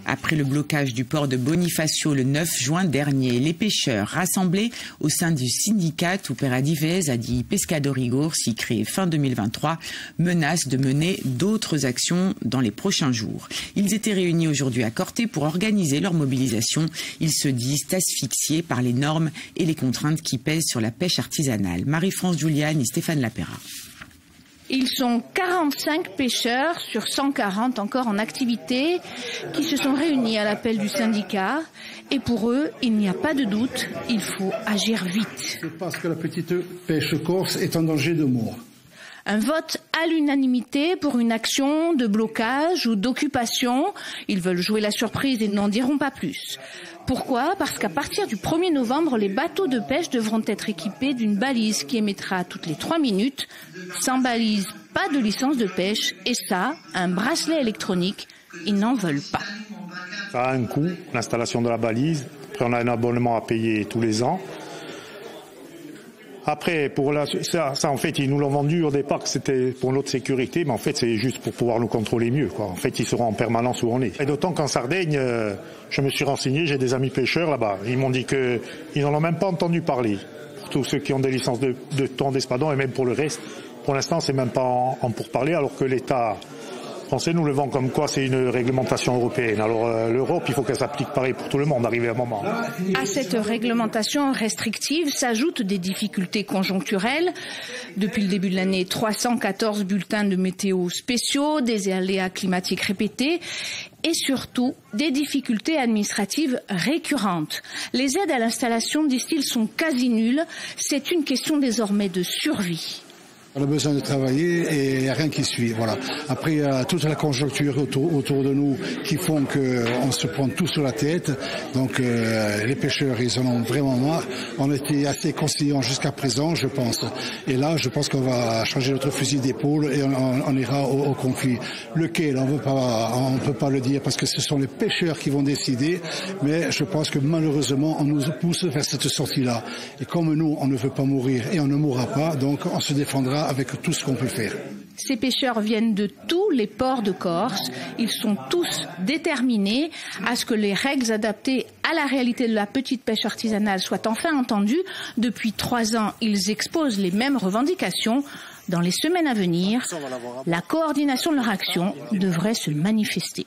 Après le blocage du port de Bonifacio le 9 juin dernier, les pêcheurs rassemblés au sein du syndicat Tuperadivez di Pescadori Gorsi, créé fin 2023, menacent de mener d'autres actions dans les prochains jours. Ils étaient réunis aujourd'hui à Corté pour organiser leur mobilisation. Ils se disent asphyxiés par les normes et les contraintes qui pèsent sur la pêche artisanale. Marie-France Juliane et Stéphane Lapera. Ils sont 45 pêcheurs sur 140 encore en activité qui se sont réunis à l'appel du syndicat. Et pour eux, il n'y a pas de doute, il faut agir vite. C'est parce que la petite pêche corse est en danger de mort. Un vote à l'unanimité pour une action de blocage ou d'occupation. Ils veulent jouer la surprise et n'en diront pas plus. Pourquoi ? Parce qu'à partir du 1er novembre, les bateaux de pêche devront être équipés d'une balise qui émettra toutes les 3 minutes. Sans balise, pas de licence de pêche. Et ça, un bracelet électronique, ils n'en veulent pas. Ça a un coût, l'installation de la balise. Après, on a un abonnement à payer tous les ans. Après, pour ça, en fait, ils nous l'ont vendu au départ que c'était pour notre sécurité, mais en fait, c'est juste pour pouvoir nous contrôler mieux, quoi. En fait, ils seront en permanence où on est. Et d'autant qu'en Sardaigne, je me suis renseigné, j'ai des amis pêcheurs là-bas. Ils m'ont dit qu'ils n'en ont même pas entendu parler. Pour tous ceux qui ont des licences de thon, d'espadon et même pour le reste, pour l'instant, c'est même pas en pourparler, alors que l'État français nous le vend comme quoi c'est une réglementation européenne. Alors l'Europe, il faut qu'elle s'applique pareil pour tout le monde, arrivé à un moment. À cette réglementation restrictive s'ajoutent des difficultés conjoncturelles. Depuis le début de l'année, 314 bulletins de météo spéciaux, des aléas climatiques répétés et surtout des difficultés administratives récurrentes. Les aides à l'installation, disent-ils, sont quasi nulles. C'est une question désormais de survie. On a besoin de travailler et il n'y a rien qui suit. Voilà. Après, il y a toute la conjoncture autour de nous qui font qu'on se prend tout sur la tête. Donc les pêcheurs, ils en ont vraiment marre. On était assez conciliants jusqu'à présent, je pense. Et là, je pense qu'on va changer notre fusil d'épaule et on ira au conflit. Lequel, on ne peut pas le dire parce que ce sont les pêcheurs qui vont décider. Mais je pense que malheureusement, on nous pousse vers cette sortie-là. Et comme nous, on ne veut pas mourir et on ne mourra pas, donc on se défendra avec tout ce qu'on peut faire. Ces pêcheurs viennent de tous les ports de Corse. Ils sont tous déterminés à ce que les règles adaptées à la réalité de la petite pêche artisanale soient enfin entendues. Depuis 3 ans, ils exposent les mêmes revendications. Dans les semaines à venir, la coordination de leur action devrait se manifester.